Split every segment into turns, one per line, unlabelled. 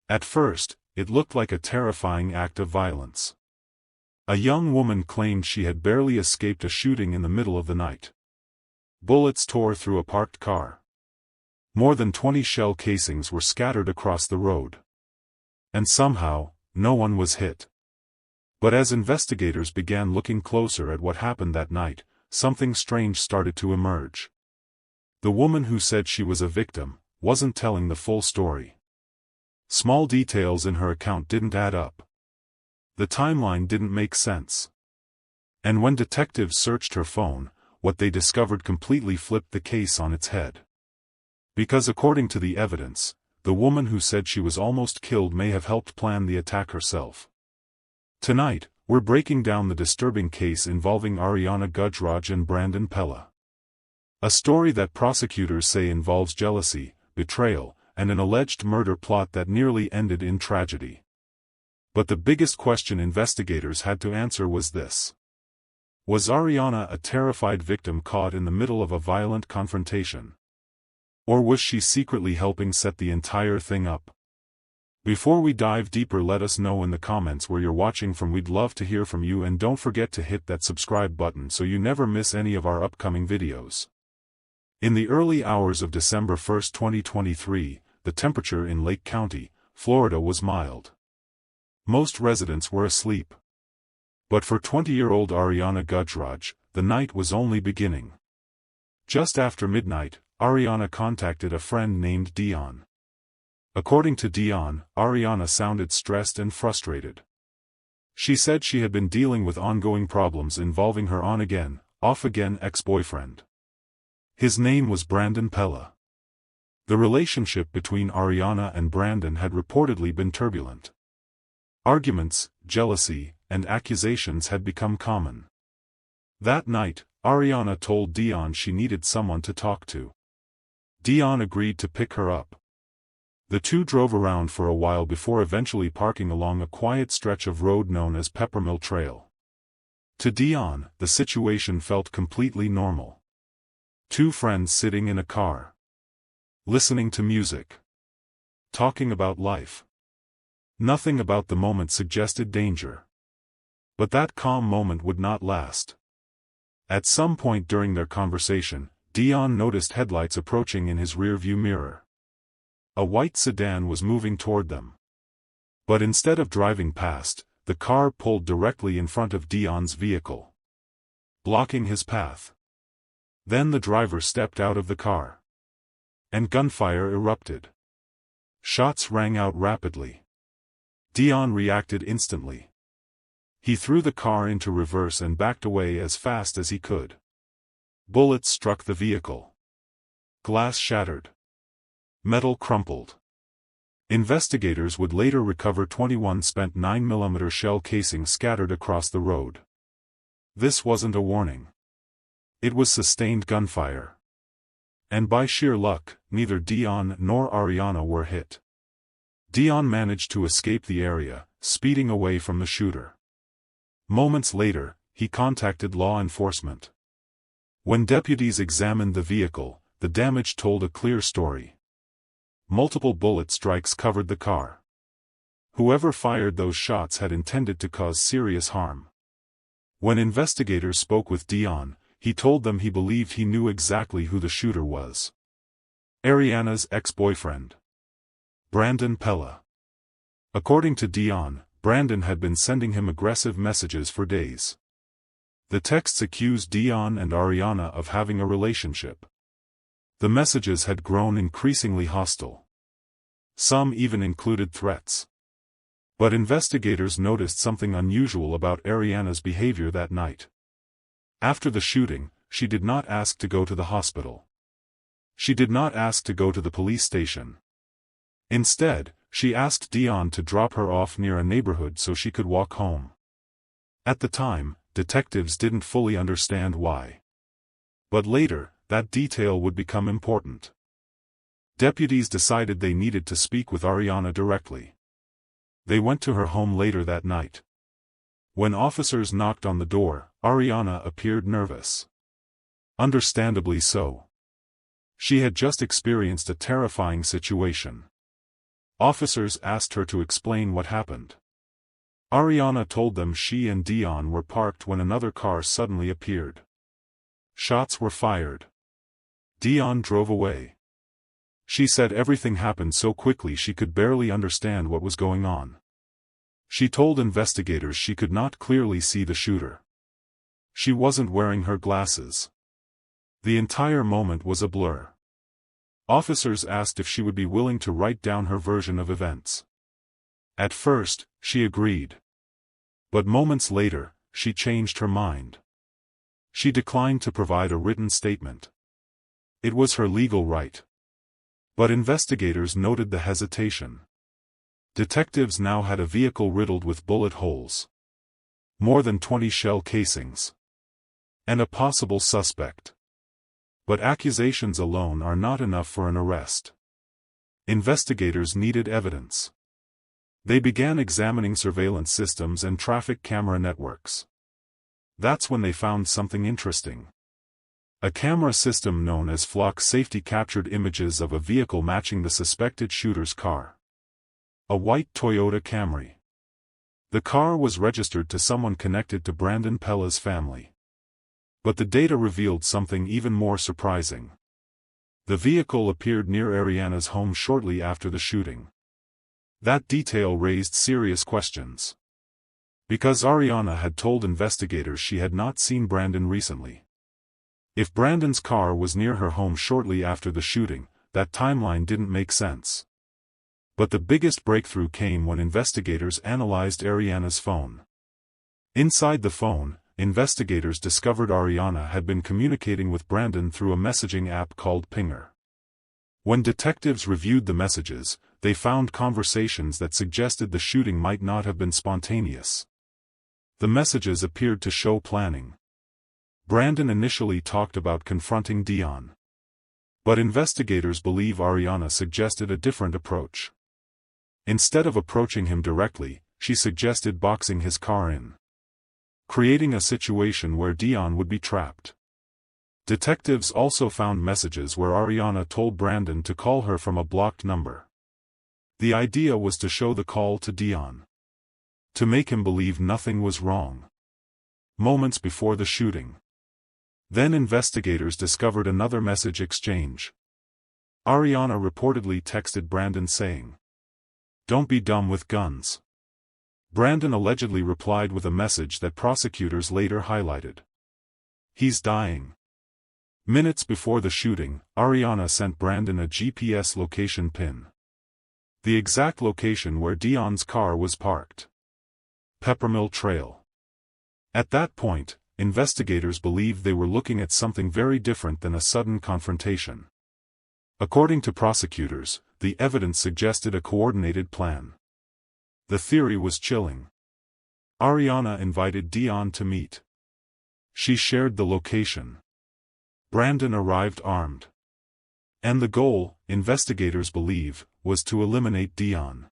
At first, it looked like a terrifying act of violence. A young woman claimed she had barely escaped a shooting in the middle of the night. Bullets tore through a parked car. More than 20 shell casings were scattered across the road. And somehow, no one was hit. But as investigators began looking closer at what happened that night, something strange started to emerge. The woman who said she was a victim wasn't telling the full story. Small details in her account didn't add up. The timeline didn't make sense. And when detectives searched her phone, what they discovered completely flipped the case on its head. Because according to the evidence, the woman who said she was almost killed may have helped plan the attack herself. Tonight, we're breaking down the disturbing case involving Ariana Gajraj and Brandon Pella. A story that prosecutors say involves jealousy, betrayal, and an alleged murder plot that nearly ended in tragedy. But the biggest question investigators had to answer was this. Was Ariana a terrified victim caught in the middle of a violent confrontation? Or was she secretly helping set the entire thing up? Before we dive deeper, let us know in the comments where you're watching from. We'd love to hear from you, and don't forget to hit that subscribe button so you never miss any of our upcoming videos. In the early hours of December 1, 2023, the temperature in Lake County, Florida was mild. Most residents were asleep. But for 20-year-old Ariana Gajraj, the night was only beginning. Just after midnight, Ariana contacted a friend named Dion. According to Dion, Ariana sounded stressed and frustrated. She said she had been dealing with ongoing problems involving her on-again, off-again ex-boyfriend. His name was Brandon Pella. The relationship between Ariana and Brandon had reportedly been turbulent. Arguments, jealousy, and accusations had become common. That night, Ariana told Dion she needed someone to talk to. Dion agreed to pick her up. The two drove around for a while before eventually parking along a quiet stretch of road known as Peppermill Trail. To Dion, the situation felt completely normal. Two friends sitting in a car. Listening to music. Talking about life. Nothing about the moment suggested danger. But that calm moment would not last. At some point during their conversation, Dion noticed headlights approaching in his rearview mirror. A white sedan was moving toward them. But instead of driving past, the car pulled directly in front of Dion's vehicle, blocking his path. Then the driver stepped out of the car. And gunfire erupted. Shots rang out rapidly. Dion reacted instantly. He threw the car into reverse and backed away as fast as he could. Bullets struck the vehicle. Glass shattered. Metal crumpled. Investigators would later recover 21 spent 9mm shell casings scattered across the road. This wasn't a warning. It was sustained gunfire. And by sheer luck, neither Dion nor Ariana were hit. Dion managed to escape the area, speeding away from the shooter. Moments later, he contacted law enforcement. When deputies examined the vehicle, the damage told a clear story. Multiple bullet strikes covered the car. Whoever fired those shots had intended to cause serious harm. When investigators spoke with Dion, he told them he believed he knew exactly who the shooter was. Ariana's ex-boyfriend, Brandon Pella. According to Dion, Brandon had been sending him aggressive messages for days. The texts accused Dion and Ariana of having a relationship. The messages had grown increasingly hostile. Some even included threats. But investigators noticed something unusual about Ariana's behavior that night. After the shooting, she did not ask to go to the hospital. She did not ask to go to the police station. Instead, she asked Dion to drop her off near a neighborhood so she could walk home. At the time, detectives didn't fully understand why. But later, that detail would become important. Deputies decided they needed to speak with Ariana directly. They went to her home later that night. When officers knocked on the door, Ariana appeared nervous. Understandably so. She had just experienced a terrifying situation. Officers asked her to explain what happened. Ariana told them she and Dion were parked when another car suddenly appeared. Shots were fired. Dion drove away. She said everything happened so quickly she could barely understand what was going on. She told investigators she could not clearly see the shooter. She wasn't wearing her glasses. The entire moment was a blur. Officers asked if she would be willing to write down her version of events. At first, she agreed. But moments later, she changed her mind. She declined to provide a written statement. It was her legal right. But investigators noted the hesitation. Detectives now had a vehicle riddled with bullet holes. More than 20 shell casings. And a possible suspect. But accusations alone are not enough for an arrest. Investigators needed evidence. They began examining surveillance systems and traffic camera networks. That's when they found something interesting. A camera system known as flock safety captured images of a vehicle matching the suspected shooter's car. A white Toyota Camry. The car was registered to someone connected to Brandon Pella's family. But the data revealed something even more surprising. The vehicle appeared near Ariana's home shortly after the shooting. That detail raised serious questions. Because Ariana had told investigators she had not seen Brandon recently. If Brandon's car was near her home shortly after the shooting, that timeline didn't make sense. But the biggest breakthrough came when investigators analyzed Ariana's phone. Inside the phone, investigators discovered Ariana had been communicating with Brandon through a messaging app called Pinger. When detectives reviewed the messages, they found conversations that suggested the shooting might not have been spontaneous. The messages appeared to show planning. Brandon initially talked about confronting Dion. But investigators believe Ariana suggested a different approach. Instead of approaching him directly, she suggested boxing his car in. Creating a situation where Dion would be trapped. Detectives also found messages where Ariana told Brandon to call her from a blocked number. The idea was to show the call to Dion. To make him believe nothing was wrong. Moments before the shooting. Then investigators discovered another message exchange. Ariana reportedly texted Brandon saying, "Don't be dumb with guns." Brandon allegedly replied with a message that prosecutors later highlighted. "He's dying." Minutes before the shooting, Ariana sent Brandon a GPS location pin. The exact location where Dion's car was parked. Peppermill Trail. At that point, investigators believed they were looking at something very different than a sudden confrontation. According to prosecutors, the evidence suggested a coordinated plan. The theory was chilling. Ariana invited Dion to meet. She shared the location. Brandon arrived armed. And the goal, investigators believe, was to eliminate Dion.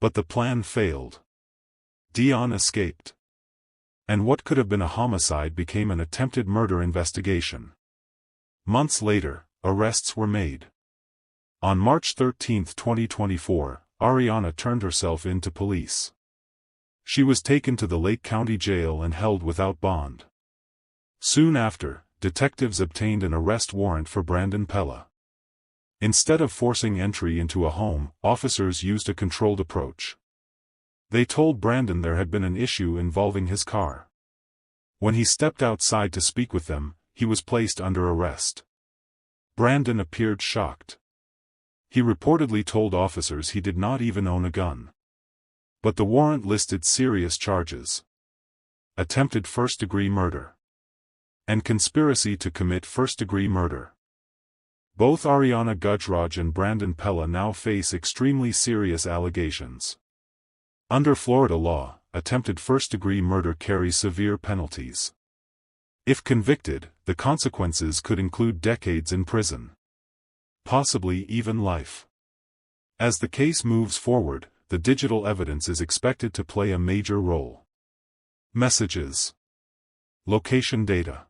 But the plan failed. Dion escaped. And what could have been a homicide became an attempted murder investigation. Months later, arrests were made. On March 13, 2024, Ariana turned herself in to police. She was taken to the Lake County Jail and held without bond. Soon after, detectives obtained an arrest warrant for Brandon Pella. Instead of forcing entry into a home, officers used a controlled approach. They told Brandon there had been an issue involving his car. When he stepped outside to speak with them, he was placed under arrest. Brandon appeared shocked. He reportedly told officers he did not even own a gun. But the warrant listed serious charges: attempted first-degree murder and conspiracy to commit first-degree murder. Both Ariana Gajraj and Brandon Pella now face extremely serious allegations. Under Florida law, attempted first-degree murder carries severe penalties. If convicted, the consequences could include decades in prison. Possibly even life. As the case moves forward, the digital evidence is expected to play a major role. Messages, location data,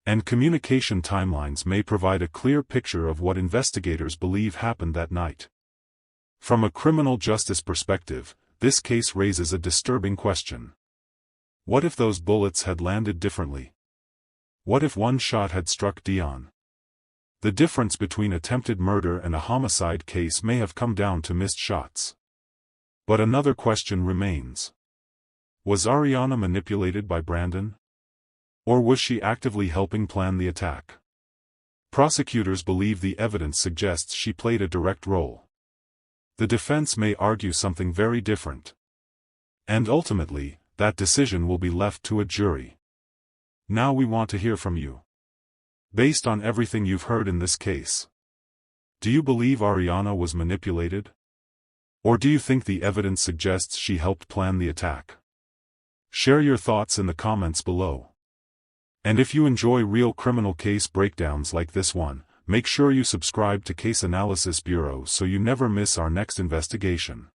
and communication timelines may provide a clear picture of what investigators believe happened that night. From a criminal justice perspective, this case raises a disturbing question. What if those bullets had landed differently? What if one shot had struck Dion? The difference between attempted murder and a homicide case may have come down to missed shots. But another question remains. Was Ariana manipulated by Brandon? Or was she actively helping plan the attack? Prosecutors believe the evidence suggests she played a direct role. The defense may argue something very different. And ultimately, that decision will be left to a jury. Now we want to hear from you. Based on everything you've heard in this case, do you believe Ariana was manipulated? Or do you think the evidence suggests she helped plan the attack? Share your thoughts in the comments below. And if you enjoy real criminal case breakdowns like this one, make sure you subscribe to Case Analysis Bureau so you never miss our next investigation.